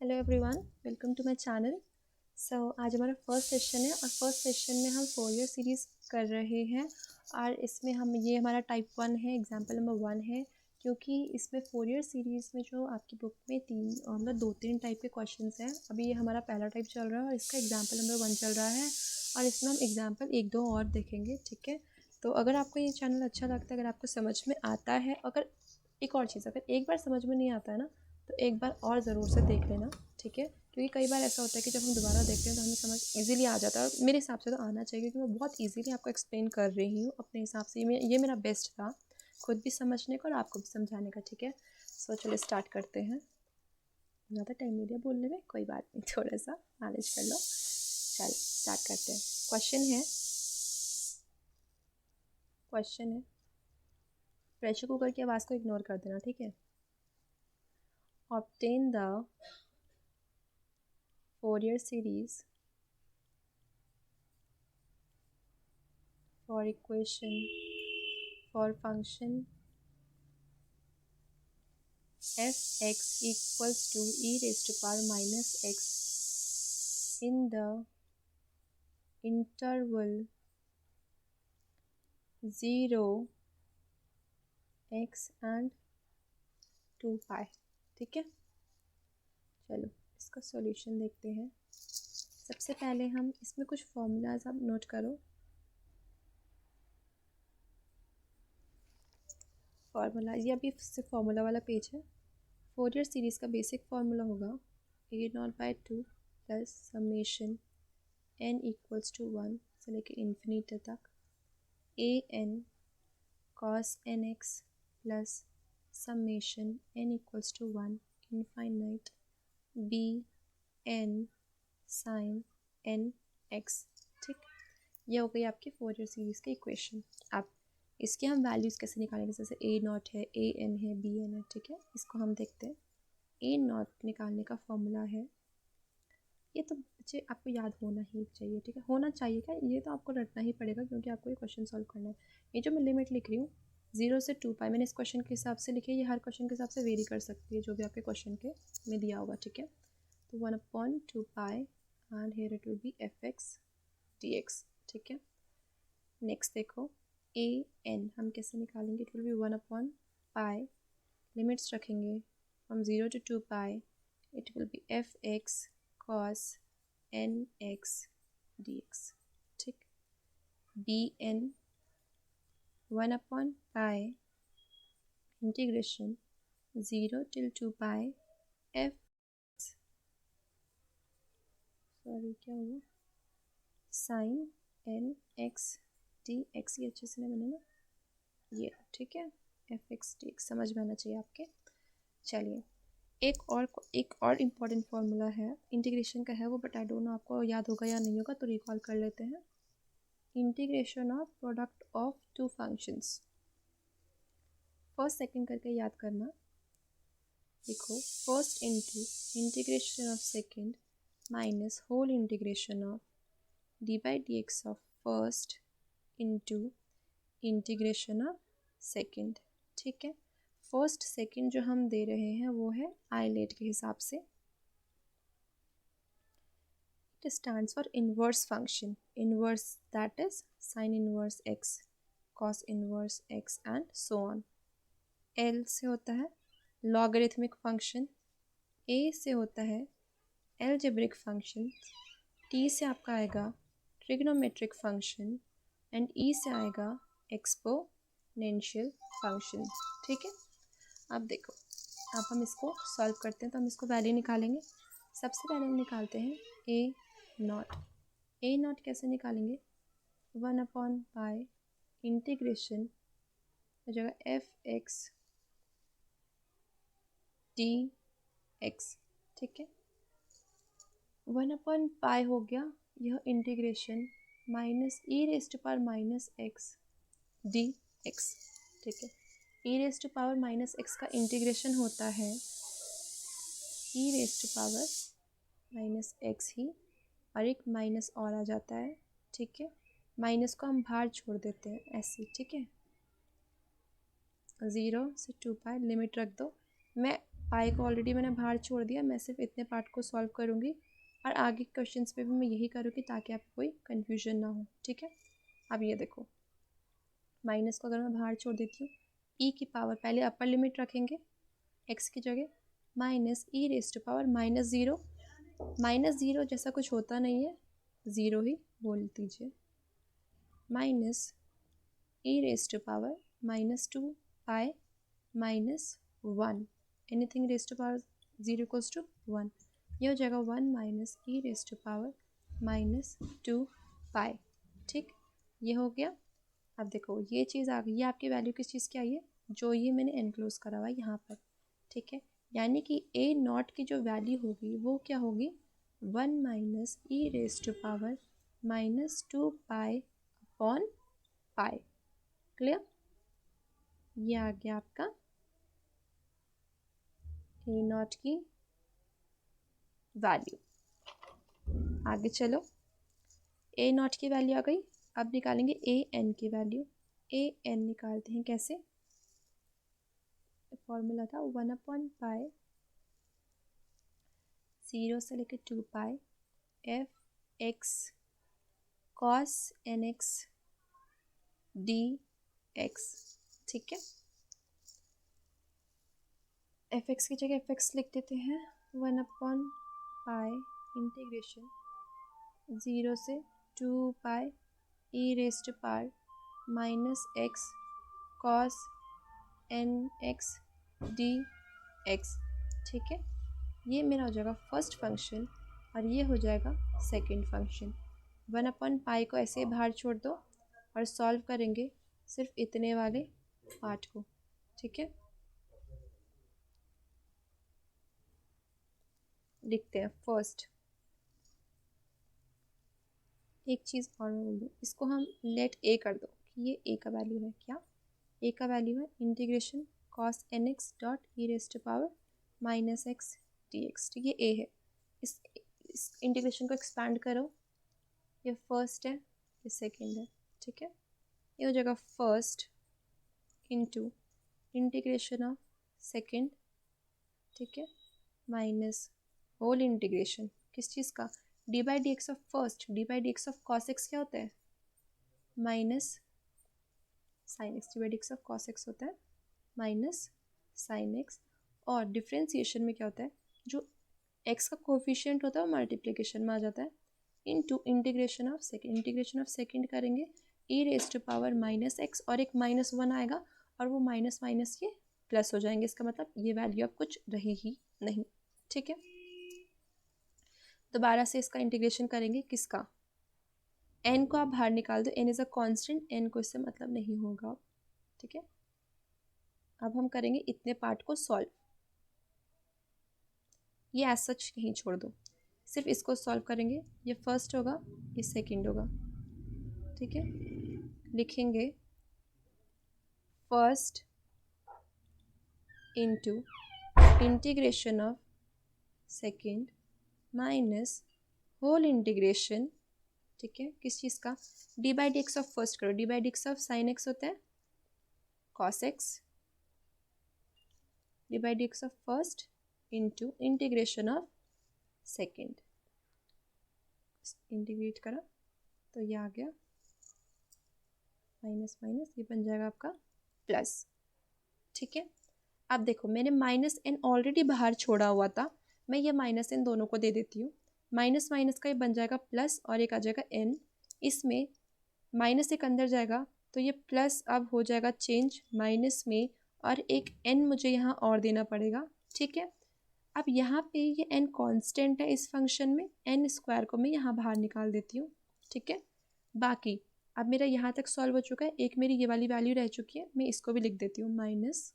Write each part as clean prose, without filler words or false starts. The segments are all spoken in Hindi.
Hello everyone, welcome to my channel. आज हमारा फर्स्ट सेशन है और फर्स्ट सेशन में हम फोरियर सीरीज़ कर रहे हैं और इसमें ये हमारा टाइप 1 है, एग्जांपल नंबर 1 है। क्योंकि इसमें फोरियर सीरीज़ में जो आपकी बुक में दो तीन टाइप के क्वेश्चंस हैं। अभी ये हमारा पहला टाइप चल रहा है और इसका एग्जाम्पल नंबर 1 चल रहा है और इसमें हम एग्जाम्पल 1-2 और देखेंगे, ठीक है। तो अगर आपको ये चैनल अच्छा लगता है, अगर आपको समझ में आता है, अगर एक और चीज़, अगर एक बार समझ में नहीं आता है ना तो एक बार और ज़रूर से देख लेना, ठीक है। क्योंकि कई बार ऐसा होता है कि जब हम दोबारा देखते हैं तो हमें समझ इजीली आ जाता है। मेरे हिसाब से तो आना चाहिए क्योंकि मैं बहुत इजीली आपको एक्सप्लेन कर रही हूँ अपने हिसाब से। ये मेरा बेस्ट था खुद भी समझने का और आपको भी समझाने का, ठीक है। चलिए स्टार्ट करते हैं। ज़्यादा टाइम नहीं लिया बोलने में, कोई बात नहीं, थोड़ा सा मैनेज कर लो। चल स्टार्ट करते हैं। क्वेश्चन है, प्रेशर कुकर की आवाज़ को इग्नोर कर देना, ठीक है। Obtain the Fourier series for equation for function f(x) equals to e raised to power minus x in the interval 0 x and 2 pi, ठीक है। चलो इसका सॉल्यूशन देखते हैं। सबसे पहले हम इसमें कुछ फॉर्मूलाज आप नोट करो। फार्मूला ये अभी सिर्फ फार्मूला वाला पेज है। फोरियर सीरीज़ का बेसिक फार्मूला होगा a0/2 plus summation n equals to 1 से लेकर इन्फिनिटी तक an cos nx plus summation n equals to 1 infinite bn sin nx, ठीक। ये हो गई आपकी फोरियर सीरीज़ की इक्वेशन। अब इसके हम वैल्यूज़ कैसे निकालेंगे, जैसे a0 है, an है, bn है, ठीक है। इसको हम देखते हैं। a0 निकालने का फॉर्मूला है, ये तो बच्चे आपको याद होना ही चाहिए, ठीक है। होना चाहिए क्या, ये तो आपको रटना ही पड़ेगा क्योंकि आपको ये क्वेश्चन सॉल्व करना है। ये जो मैं लिमिट लिख रही हूँ 0 से 2 पाई, मैंने इस क्वेश्चन के हिसाब से लिखी है। ये हर क्वेश्चन के हिसाब से वेरी कर सकती है जो भी आपके क्वेश्चन के में दिया होगा, ठीक है। तो 1/2 pi and here it will be fx dx, ठीक है। नेक्स्ट देखो an हम कैसे निकालेंगे, इट विल बी 1/पाई, लिमिट्स रखेंगे from 0 to 2 pi, it will be fx cos nx dx, ठीक। bn 1/पाई इंटीग्रेशन 0 till 2 पाई f, सॉरी क्या हुआ, साइन nx dx, ये अच्छे से नहीं बने ना, ये ठीक है। fx dx समझ में आना चाहिए आपके। चलिए एक और इम्पॉर्टेंट फार्मूला है, इंटीग्रेशन का है वो, बट आई डोंट नो आपको याद होगा या नहीं होगा, तो रिकॉल कर लेते हैं। Integration of product of two functions, first second करके याद करना। देखो first into integration of second minus whole integration of d by d x of first into integration of second, ठीक है। फर्स्ट सेकंड जो हम दे रहे हैं वो है आइलेट के हिसाब से। It stands for inverse function, inverse that is sine inverse x, cos inverse x and so on. L से होता है लॉगरिथमिक फंक्शन, ए से होता है एलजेब्रिक फंक्शन, टी से आपका आएगा ट्रिग्नोमेट्रिक फंक्शन एंड ई से आएगा एक्सपोनेंशियल फंक्शन, ठीक है। अब देखो, अब हम इसको सॉल्व करते हैं, तो हम इसको वैल्यू निकालेंगे। सबसे पहले हम निकालते हैं ए नॉट कैसे निकालेंगे, 1/पाई इंटीग्रेशन हो जाएगा fx dx, ठीक है। 1/पाई हो गया यह integration minus e raise to power minus x dx, ठीक है। E raise to power minus x का इंटीग्रेशन होता है e raise to power minus x ही, और एक माइनस और आ जाता है, ठीक है। माइनस को हम बाहर छोड़ देते हैं ऐसे, ठीक है। 0 से 2 पाई लिमिट रख दो। मैं पाई को ऑलरेडी मैंने बाहर छोड़ दिया, मैं सिर्फ इतने पार्ट को सॉल्व करूँगी और आगे क्वेश्चंस पे भी मैं यही करूँगी ताकि आपको कोई कन्फ्यूजन ना हो, ठीक है। अब ये देखो, माइनस को अगर मैं बाहर छोड़ देती हूँ, ई की पावर पहले अपर लिमिट रखेंगे एक्स की जगह, minus e raise to power -0 जैसा कुछ होता नहीं है, 0 ही बोल दीजिए, minus e raise to power -2 pi -1, anything raise to power 0 equals to 1, ये हो जाएगा 1 minus e raise to power -2 pi, ठीक, ये हो गया। अब देखो ये चीज़ आ गई, ये आपकी वैल्यू किस चीज़ की आई है, जो ये मैंने एनक्लोज करा हुआ है यहाँ पर, ठीक है। यानी कि ए नॉट की जो वैल्यू होगी वो क्या होगी, 1 minus e raise to power -2 pi upon pi, clear. ये आ गया आपका ए नॉट की वैल्यू। आगे चलो, ए नॉट की वैल्यू आ गई, अब निकालेंगे ए एन की वैल्यू। ए एन निकालते हैं कैसे, फॉर्मूला था 1/पाई 0 से लेकर 2 pi f x cos n x d x, ठीक है। एफ एक्स की जगह एफ एक्स लिख देते हैं, 1/पाई इंटीग्रेशन 0 से 2 pi e raise to power -x cos n x d x, ठीक है। ये मेरा हो जाएगा फर्स्ट फंक्शन और ये हो जाएगा सेकंड फंक्शन। 1/पाई को ऐसे ही बाहर छोड़ दो और सॉल्व करेंगे सिर्फ इतने वाले पार्ट को, ठीक है। लिखते हैं फर्स्ट, एक चीज़ और मैं बोल दूँ, इसको हम लेट ए कर दो कि ये ए का वैल्यू है, क्या ए का वैल्यू है integration cos n x dot e raise to power -x dx, ठीक, ये ए है। इस इंटीग्रेशन को एक्सपैंड करो, ये फर्स्ट है, ये सेकंड है, ठीक है। ये हो जाएगा first into integration of second, ठीक है, माइनस होल इंटीग्रेशन किस चीज़ का, d by d x of first, d by d x of cos x क्या होता है, minus sine x, d by d x of cos x होता है माइनस साइन एक्स, और डिफ्रेंसिएशन में क्या होता है, जो एक्स का कोफिशिएंट होता है वो मल्टीप्लिकेशन में आ जाता है, into integration of second, integration of second करेंगे ई रेज टू पावर -x और एक -1 आएगा और वो माइनस माइनस ये प्लस हो जाएंगे, इसका मतलब ये वैल्यू अब कुछ रही ही नहीं, ठीक है। दोबारा से इसका इंटीग्रेशन करेंगे, किसका, एन को आप बाहर निकाल दो, n is a constant, n को इससे मतलब नहीं होगा, ठीक है। अब हम करेंगे इतने पार्ट को सॉल्व, ये एज सच कहीं छोड़ दो, सिर्फ इसको सॉल्व करेंगे, ये फर्स्ट होगा ये सेकंड होगा, ठीक है। लिखेंगे first into integration of second minus whole integration, ठीक है, किस चीज़ का, d by d x of first करो, d by d x of sine x होता है cos x, d by d x of first into integration of second, integrate करा तो ये आ गया माइनस माइनस, ये बन जाएगा आपका प्लस, ठीक है। अब देखो मैंने माइनस एन ऑलरेडी बाहर छोड़ा हुआ था, मैं ये माइनस एन दोनों को दे देती हूँ, माइनस माइनस का ये बन जाएगा प्लस और एक आ जाएगा एन, इसमें माइनस एक अंदर जाएगा तो ये प्लस अब हो जाएगा चेंज माइनस में, और एक एन मुझे यहाँ और देना पड़ेगा, ठीक है। अब यहाँ पे ये एन कांस्टेंट है इस फंक्शन में, एन स्क्वायर को मैं यहाँ बाहर निकाल देती हूँ, ठीक है। बाकी अब मेरा यहाँ तक सॉल्व हो चुका है, एक मेरी ये वाली वैल्यू रह चुकी है, मैं इसको भी लिख देती हूँ, minus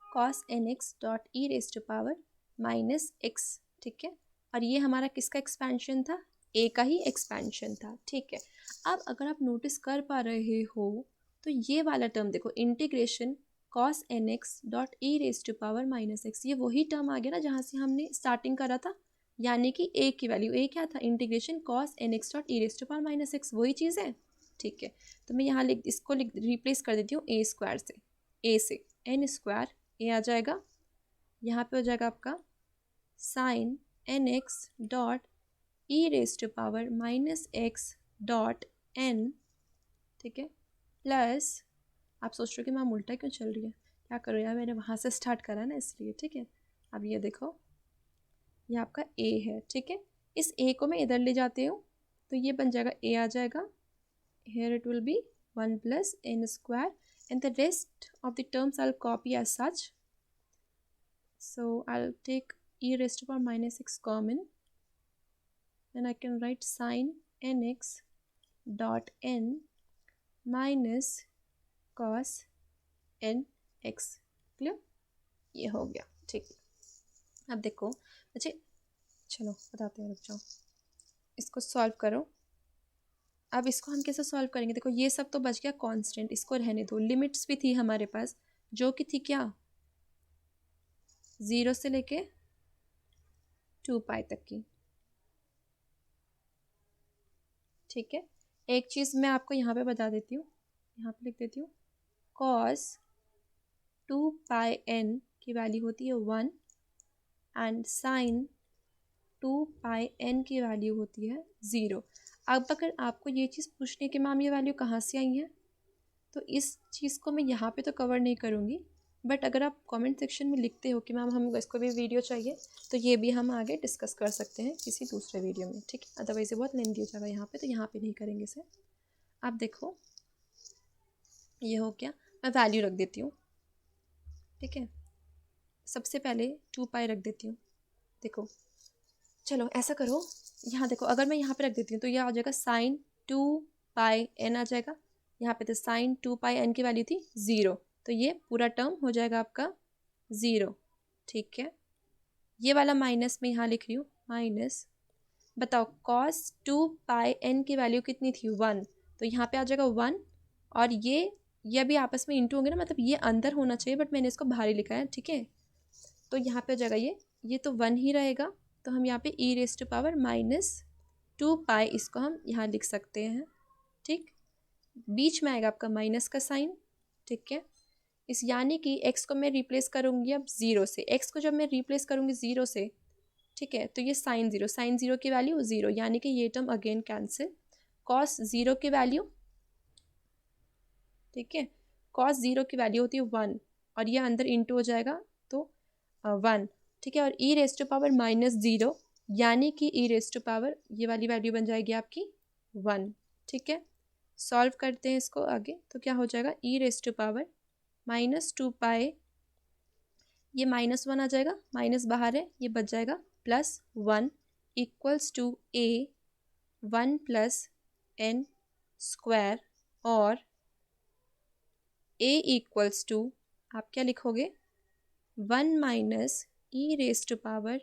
cos n x dot e raise to power -x, ठीक है। और ये हमारा किसका एक्सपेंशन था, ए का ही एक्सपेंशन था, ठीक है। अब अगर आप नोटिस कर पा रहे हो तो ये वाला टर्म देखो, integration cos n x dot e raise to power -x, ये वही टर्म आ गया ना जहाँ से हमने स्टार्टिंग करा था, यानी कि ए की वैल्यू, ए क्या था, integration cos n x dot e raise to power -x, वही चीज़ है, ठीक है। तो मैं यहाँ इसको रिप्लेस कर देती हूँ ए स्क्वायर से, ए से एन स्क्वायर, ए आ जाएगा यहाँ पे हो जाएगा आपका sine n x dot e raise to power minus x dot n, ठीक है, प्लस आप सोच रहे हो कि मैम उल्टा क्यों चल रही है, क्या करो यार, मैंने वहाँ से स्टार्ट करा ना इसलिए, ठीक है। अब ये देखो ये आपका a है, ठीक है, इस a को मैं इधर ले जाती हूँ तो ये बन जाएगा a आ जाएगा, here it will be 1 plus n square and the rest of the terms I'll copy as such. So I'll take e raised to power minus x common and I can write sine nx dot n minus cos nx, clear, ये हो गया, ठीक है। अब देखो अच्छा, चलो बताते हैं, रुक जाओ, इसको सॉल्व करो। अब इसको हम कैसे सॉल्व करेंगे, देखो ये सब तो बच गया कांस्टेंट, इसको रहने दो। लिमिट्स भी थी हमारे पास जो कि थी क्या, 0 से लेके 2 पाई तक की, ठीक है। एक चीज़ मैं आपको यहाँ पे बता देती हूँ, यहाँ पे लिख देती हूँ, cos 2 पाई n की वैल्यू होती है 1 एंड साइन 2 पाई n की वैल्यू होती है 0। अब अगर आपको ये चीज़ पूछनी है कि मैम ये वैल्यू कहाँ से आई है, तो इस चीज़ को मैं यहाँ पे तो कवर नहीं करूँगी, बट अगर आप कमेंट सेक्शन में लिखते हो कि मैम हम इसको भी वीडियो चाहिए तो ये भी हम आगे डिस्कस कर सकते हैं किसी दूसरे वीडियो में, ठीक है। अदरवाइज ये बहुत लेंदी हो जाएगा यहाँ पे, तो यहाँ पे नहीं करेंगे इसे। आप देखो ये हो गया, मैं वैल्यू रख देती हूँ, ठीक है। सबसे पहले 2 पाई रख देती हूँ, देखो चलो ऐसा करो, यहाँ देखो अगर मैं यहाँ पे रख देती हूँ तो ये आ जाएगा साइन 2 पाई n आ जाएगा, यहाँ पे तो साइन 2 पाई n की वैल्यू थी 0, तो ये पूरा टर्म हो जाएगा आपका 0, ठीक है। ये वाला माइनस में यहाँ लिख रही हूँ, माइनस, बताओ cos 2 पाई n की वैल्यू कितनी थी 1, तो यहाँ पे आ जाएगा 1, और ये अभी आपस में इंटू होंगे ना, मतलब ये अंदर होना चाहिए बट मैंने इसको बाहर ही लिखा है, ठीक है। तो यहाँ पे हो जाएगा ये तो 1 ही रहेगा, तो हम यहाँ पे ई रेज टू पावर माइनस 2 पाई इसको हम यहाँ लिख सकते हैं, ठीक। बीच में आएगा आपका माइनस का साइन, ठीक है। इस यानी कि x को मैं रिप्लेस करूँगी अब 0 से, x को जब मैं रिप्लेस करूँगी 0 से, ठीक है, तो ये साइन 0 की वैल्यू 0, यानी कि ये टर्म अगेन कैंसिल। कॉस 0 की वैल्यू, ठीक है, कॉस 0 की वैल्यू होती है 1 और ये अंदर इंटू हो जाएगा तो 1, ठीक है। और ई रेज टू पावर माइनस 0 यानी कि ई रेज टू पावर ये वाली वैल्यू बन जाएगी आपकी 1, ठीक है। सॉल्व करते हैं इसको आगे, तो क्या हो जाएगा, ई raise to power minus 2 pi, ये माइनस 1 आ जाएगा, माइनस बाहर है, ये बच जाएगा plus 1 equals to a 1 plus n square, और a इक्वल्स टू आप क्या लिखोगे, 1 minus e raise to power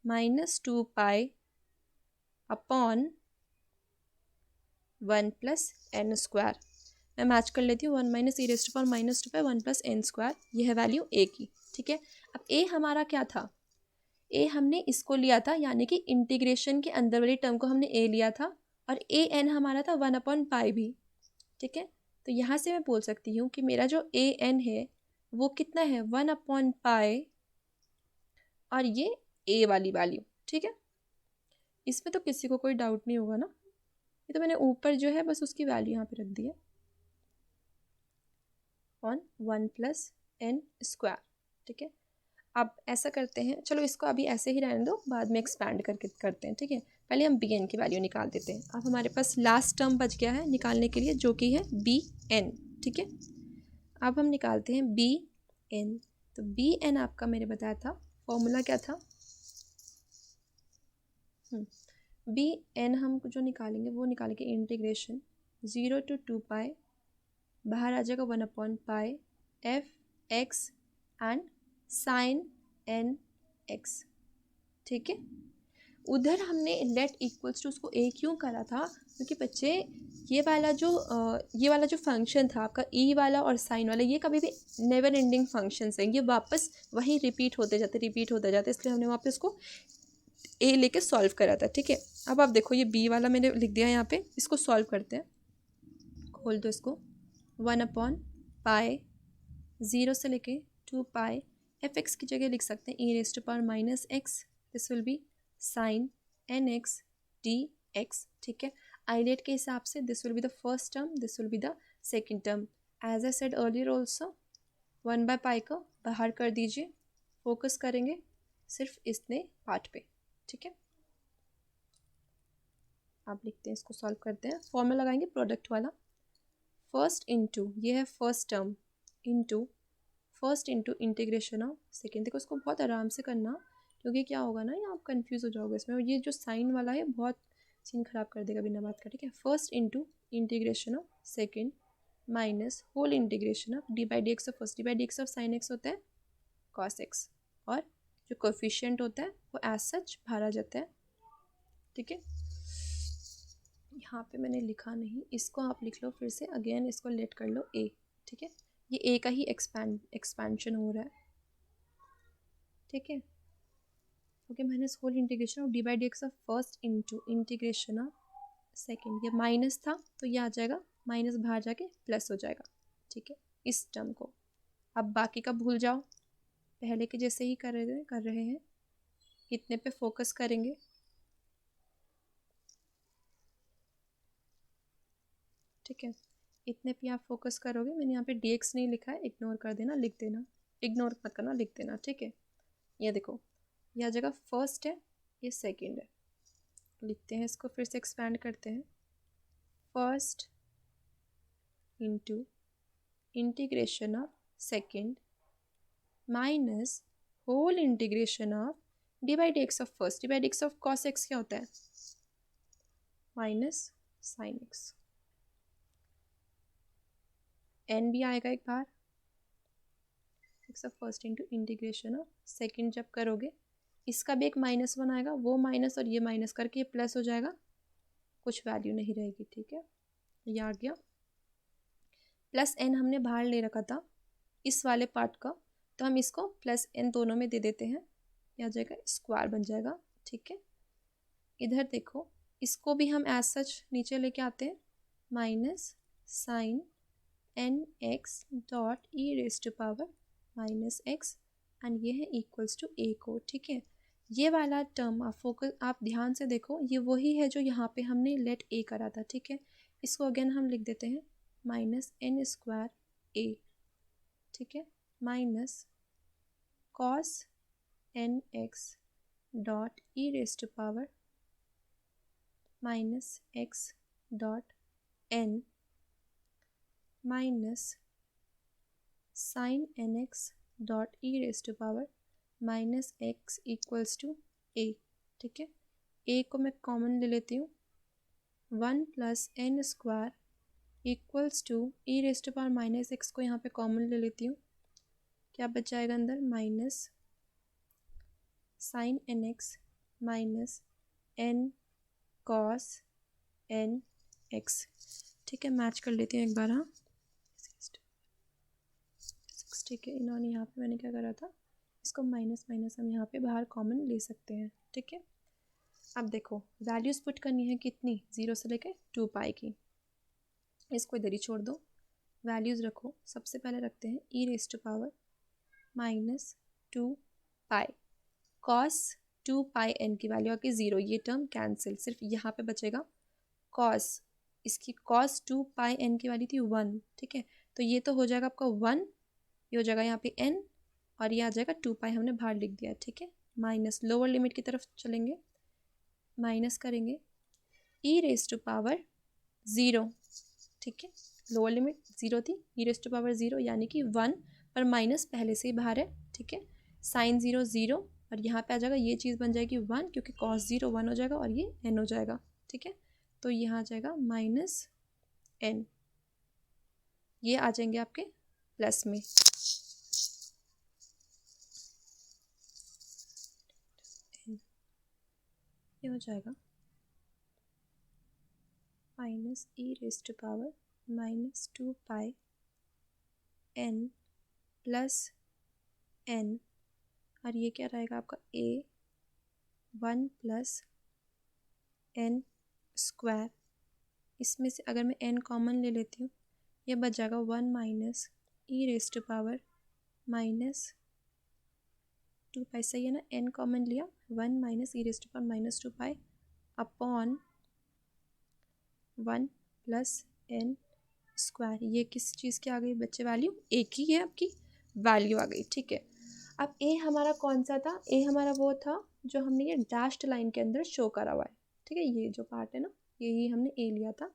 minus 2 pi upon 1 plus n square. मैं मैच कर लेती हूँ, 1 minus e raise to power minus 2 pi 1 plus n square, ये है वैल्यू a की, ठीक है। अब a हमारा क्या था, a हमने इसको लिया था, यानी कि इंटीग्रेशन के अंदर वाली टर्म को हमने a लिया था, और a n हमारा था 1 अपॉन पाई भी, ठीक है। तो यहाँ से मैं बोल सकती हूँ कि मेरा जो a n है वो कितना है 1 अपॉन पाई, और ये a वाली वैल्यू, ठीक है। इसमें तो किसी को कोई डाउट नहीं होगा ना, ये तो मैंने ऊपर जो है बस उसकी वैल्यू यहाँ पे रख दी है, ऑन 1 प्लस n स्क्वायर, ठीक है। अब ऐसा करते हैं, चलो इसको अभी ऐसे ही रहने दो, बाद में एक्सपैंड करके करते हैं, ठीक है। पहले हम bn की वैल्यू निकाल देते हैं। अब हमारे पास लास्ट टर्म बच गया है निकालने के लिए, जो कि है bn, ठीक है। अब हम निकालते हैं bn, तो bn आपका मैंने बताया था फॉर्मूला क्या था, bn हम जो निकालेंगे वो निकालेंगे इंटीग्रेशन 0 to 2 पाई, बाहर आ जाएगा 1 upon pi f x and sine n x, ठीक है। उधर हमने लेट इक्वल्स टू उसको ए क्यों करा था, क्योंकि बच्चे ये वाला जो फंक्शन था आपका ई वाला और साइन वाला, ये कभी भी नेवर एंडिंग फंक्शंस हैं, ये वापस वहीं रिपीट होते जाते, इसलिए हमने वहाँ पे उसको ए लेके सॉल्व करा था, ठीक है। अब आप देखो ये बी वाला मैंने लिख दिया यहाँ पे, इसको सॉल्व करते हैं, खोल दो इसको, 1 अपॉन पाई 0 से लेके 2 पाई एफ एक्स की जगह लिख सकते हैं e raise to power minus x, this will be sine n x d x, ठीक है। आइलेट के हिसाब से this will be the first term, this will be the second term. As I said earlier also 1/π को बाहर कर दीजिए, फोकस करेंगे सिर्फ इतने पार्ट पे, ठीक है। आप लिखते हैं, इसको सॉल्व करते हैं, फॉर्मूला लगाएंगे प्रोडक्ट वाला, फर्स्ट इनटू, ये है first term, into first into integration of second. देखो इसको बहुत आराम से करना, क्योंकि क्या होगा ना, ये आप कंफ्यूज हो जाओगे इसमें, और ये जो साइन वाला है बहुत सीन खराब कर देगा बिना बात का, ठीक है। First into integration of second minus whole integration of d by d x of first, d by d x of sine x होता है कॉस एक्स, और जो कोफिशिएंट होता है वो एज सच बाहर आ जाता है, ठीक है। यहाँ पे मैंने लिखा नहीं, इसको आप लिख लो फिर से, अगेन इसको लेट कर लो ए, ठीक है। ये ए का ही एक्सपेंशन हो रहा है, ठीक है। Okay, minus whole integration of d by d x of first into integration of second, ये माइनस था तो ये आ जाएगा माइनस बाहर जाके प्लस हो जाएगा, ठीक है, इस टर्म को। अब बाकी का भूल जाओ, पहले के जैसे ही कर रहे हैं, इतने पे फोकस करेंगे, ठीक है। इतने पे आप फोकस करोगे, मैंने यहाँ पे डी एक्स नहीं लिखा है, इग्नोर कर देना, लिख देना, इग्नोर मत करना, लिख देना, ठीक है। ये देखो, यह जगह फर्स्ट है, ये सेकंड है, लिखते हैं इसको, फिर से एक्सपैंड करते हैं, first into integration of second minus whole integration of d by d x of first, d by d x of cos x क्या होता है, माइनस साइन एक्स, एन भी आएगा एक बार, x of first into integration of second, जब करोगे इसका भी एक -1 आएगा, वो माइनस और ये माइनस करके ये प्लस हो जाएगा, कुछ वैल्यू नहीं रहेगी, ठीक है। ये आ गया, प्लस एन हमने बाहर ले रखा था इस वाले पार्ट का, तो हम इसको प्लस एन दोनों में दे देते हैं, यह आ जाएगा स्क्वायर बन जाएगा, ठीक है। इधर देखो, इसको भी हम एज सच नीचे लेके आते हैं, minus sine n x dot e raise to power minus x, and ये है इक्वल्स टू ए को, ठीक है। ये वाला टर्म आप ध्यान से देखो, ये वही है जो यहाँ पे हमने लेट ए करा था, ठीक है। इसको अगेन हम लिख देते हैं माइनस एन स्क्वायर ए, ठीक है, minus cos n x dot e raise to power minus x dot n minus sine n x dot e raise to power minus x equals to a, ठीक है। ए को मैं कॉमन ले लेती हूँ, 1 plus n square equals to e raise to power minus x को यहाँ पे कॉमन ले लेती हूँ, क्या बच जाएगा अंदर, minus sine n x minus n cos n x, ठीक है। मैच कर लेती हूँ एक बार, हाँ, ठीक है। इन्होंने यहाँ पे मैंने क्या करा था, इसको माइनस माइनस हम यहाँ पे बाहर कॉमन ले सकते हैं, ठीक है। अब देखो वैल्यूज़ पुट करनी है कितनी, 0 से लेकर 2π की, इसको इधर ही छोड़ दो, वैल्यूज़ रखो, सबसे पहले रखते हैं e raise to power minus 2π, cos 2π n की वैल्यू आके 0, ये टर्म कैंसिल, सिर्फ यहाँ पे बचेगा कॉस, इसकी कॉस 2π n की वैल्यू थी 1, ठीक है। तो ये तो हो जाएगा आपका 1, ये हो जाएगा यहाँ पे n, और ये आ जाएगा 2π, हमने बाहर लिख दिया, ठीक है। माइनस लोअर लिमिट की तरफ चलेंगे, माइनस करेंगे ई रेज टू पावर 0, ठीक है। लोअर लिमिट 0 थी, ई रेज टू पावर 0 यानी कि 1, पर माइनस पहले से ही बाहर है, ठीक है। साइन 0 0, और यहाँ पे आ जाएगा, ये चीज़ बन जाएगी 1, क्योंकि कॉस 0 1 हो जाएगा और ये n हो जाएगा, ठीक है। तो यहाँ आ जाएगा माइनस n, ये आ जाएंगे आपके प्लस में, ये हो जाएगा minus e raise to power minus 2π n plus n, और ये क्या रहेगा आपका a 1 प्लस n स्क्वायर, इसमें से अगर मैं n कॉमन ले लेती हूँ, ये बच जाएगा 1 minus e raise to power minus two pi सही है ना, एन कॉमन लिया, 1 minus e raise to power minus 2 pi upon 1 plus n square. ये किस चीज़ की आ गई बच्चे वैल्यू, ए की है आपकी वैल्यू आ गई। ठीक है, अब ए हमारा कौन सा था, ए हमारा वो था जो हमने ये डैश्ड लाइन के अंदर शो करा हुआ है। ठीक है, ये जो पार्ट है ना, यही हमने ए लिया था।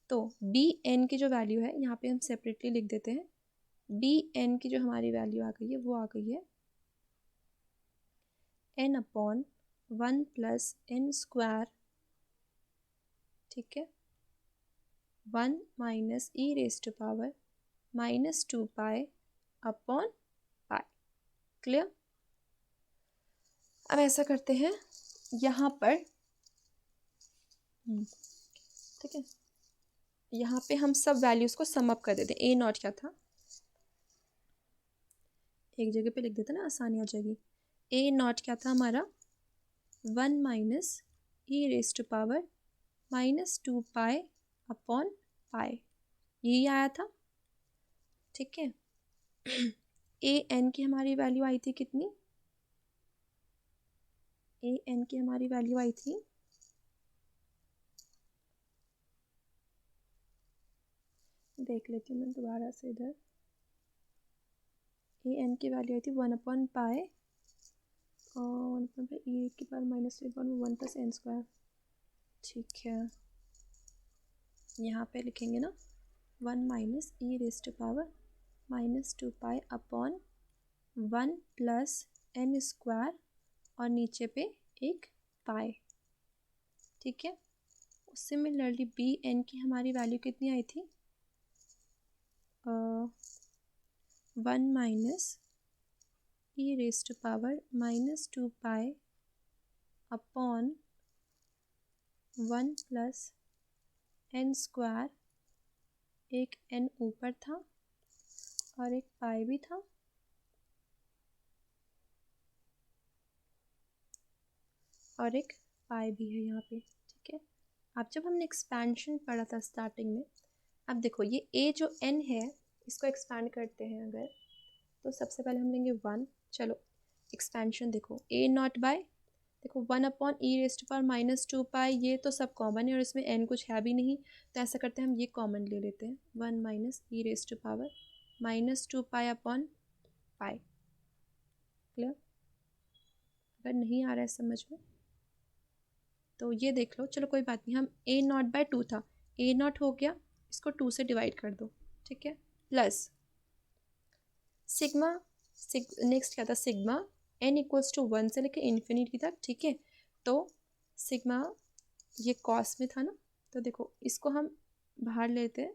तो बी एन की जो वैल्यू है यहाँ पे हम सेपरेटली लिख देते हैं। बी एन की जो हमारी वैल्यू आ गई है वो आ गई है n upon 1 plus n square. ठीक है, 1 minus e raise to power minus 2 pi upon pi. Clear. अब ऐसा करते हैं यहाँ पर, ठीक है, यहाँ पे हम सब वैल्यूज़ को सम अप कर देते हैं। ए नॉट क्या था, एक जगह पे लिख देते ना, आसानी हो जाएगी। ए नॉट क्या था हमारा, 1 minus e raise to power minus 2 pi upon pi, यही आया था। ठीक है, ए एन की हमारी वैल्यू आई थी कितनी, ए एन की हमारी वैल्यू आई थी देख लेती हूँ मैं दोबारा से इधर। ए एन की वैल्यू आई थी 1 अपॉन पाई और 1 अपॉन पाई ई की power minus 1 plus n square. ठीक है, यहाँ पे लिखेंगे ना 1 minus e raise to power minus 2 pi upon 1 plus n square और नीचे पे एक पाई। ठीक है, सिमिलरली बी एन की हमारी वैल्यू कितनी आई थी, 1 minus e raise to power minus 2 pi upon 1 plus n square, एक एन ऊपर था और एक पाई भी था, और एक पाई भी है यहाँ पे। ठीक है, अब जब हमने एक्सपेंशन पढ़ा था स्टार्टिंग में, अब देखो ये ए जो एन है इसको एक्सपैंड करते हैं अगर, तो सबसे पहले हम लेंगे 1। चलो एक्सपेंशन देखो, ए नॉट बाय, देखो 1 upon e raise to power minus 2 pi, ये तो सब कॉमन है और इसमें एन कुछ है भी नहीं, तो ऐसा करते हैं हम ये कॉमन ले लेते हैं, 1 minus e raise to power minus 2 pi upon pi. Clear, अगर नहीं आ रहा है समझ में तो ये देख लो। चलो कोई बात नहीं, हम ए नॉट बाय 2 था, ए नॉट हो गया, इसको 2 से डिवाइड कर दो। ठीक है, प्लस सिग्मा, नेक्स्ट क्या था, सिग्मा एन इक्वल्स टू 1 से लेकर इन्फिनिटी तक। ठीक है, तो सिग्मा ये कॉस में था ना, तो देखो इसको हम बाहर लेते हैं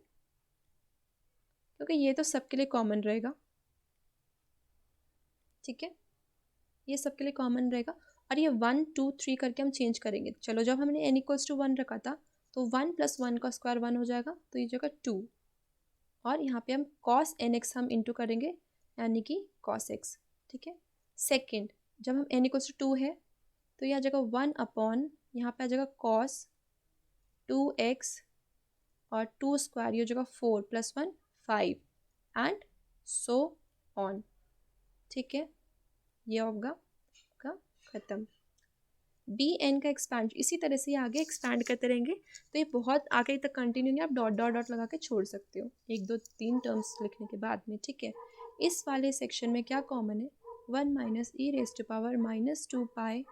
क्योंकि ये तो सबके लिए कॉमन रहेगा। ठीक है, ये सबके लिए कॉमन रहेगा और ये 1 2 3 करके हम चेंज करेंगे। चलो जब हमने एन इक्वल्स टू 1 रखा था तो 1 प्लस 1 का स्क्वायर 1 हो जाएगा, तो ये जगह 2, और यहाँ पे हम कॉस एन एक्स हम इंटू करेंगे यानी कि कॉस एक्स। ठीक है, सेकेंड जब हम एन इक्वल्स टू 2 है तो यह जगह 1 अपॉन, यहाँ पे आ जाएगा कॉस 2x और 2 स्क्वायर, ये जगह 4 प्लस 1 5 एंड सो ऑन। ठीक है, ये होगा का ख़त्म। बी एन का एक्सपैंड इसी तरह से आगे एक्सपैंड करते रहेंगे, तो ये बहुत आगे तक कंटिन्यू नहीं, आप डॉट डॉट डॉट लगा के छोड़ सकते हो 1 2 3 टर्म्स लिखने के बाद में। ठीक है, इस वाले सेक्शन में क्या कॉमन है, 1 minus e raise to power minus 2 pi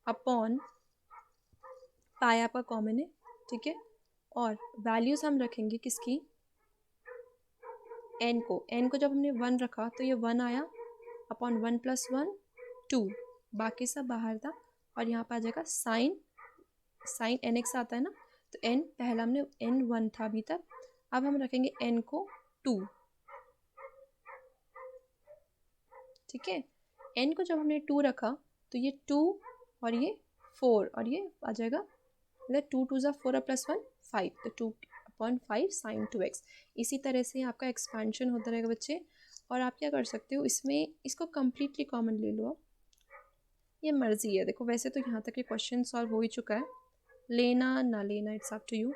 upon pi आपका कॉमन है। ठीक है, और वैल्यूज़ हम रखेंगे किसकी, एन को जब हमने 1 रखा तो ये 1 आया अपॉन 1 प्लस 1 2, बाकी सब बाहर था, और यहाँ पर आ जाएगा साइन एन एक्स आता है ना, तो एन पहला हमने एन 1 था अभी तक, अब हम रखेंगे एन को 2। ठीक है, एन को जब हमने 2 रखा तो ये 2 और ये 4 और ये आ जाएगा, मतलब 2 2 ज़ा 4 और प्लस 1 5, तो 2 अपॉन 5 साइन 2x। इसी तरह से आपका एक्सपेंशन होता रहेगा बच्चे। और आप क्या कर सकते हो, इसमें इसको कम्प्लीटली कॉमन ले लो, ये मर्ज़ी है। देखो वैसे तो यहाँ तक ये क्वेश्चन सॉल्व हो ही चुका है, लेना ना लेना इट्स अप टू यू।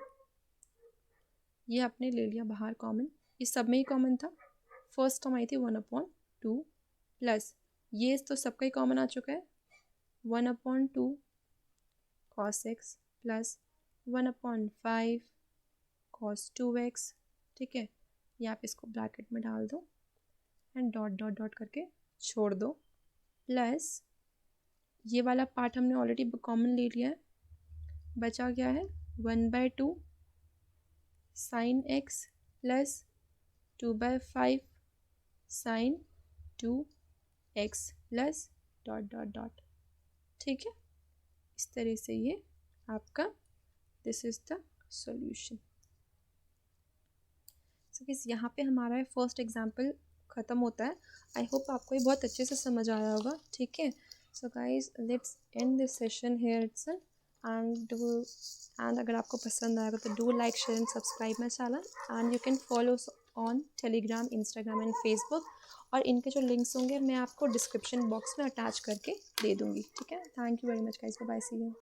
ये आपने ले लिया बाहर कॉमन, ये सब में ही कॉमन था। फर्स्ट टर्म आई थी 1 अपॉन 2 प्लस ये तो सबका ही कॉमन आ चुका है, 1/2 cos x plus 1/5 cos 2x, ठीक है। ये आप इसको ब्रैकेट में डाल दो एंड डॉट डॉट डॉट करके छोड़ दो, प्लस ये वाला पार्ट हमने ऑलरेडी कॉमन ले लिया है, बचा क्या है 1/2 sin x plus 2/5 sin 2x plus dot dot dot, ठीक है। इस तरह से ये आपका this is the solution. So guys यहाँ पे हमारा फर्स्ट एग्जांपल ख़त्म होता है। आई होप आपको ये बहुत अच्छे से समझ आया होगा, ठीक है। So guys let's end this session here itself and अगर आपको पसंद आएगा तो do like share and subscribe my channel and you can follow on Telegram, Instagram and Facebook, और इनके जो लिंक्स होंगे मैं आपको डिस्क्रिप्शन बॉक्स में अटैच करके दे दूँगी, ठीक है। Thank you very much guys, bye bye, see you.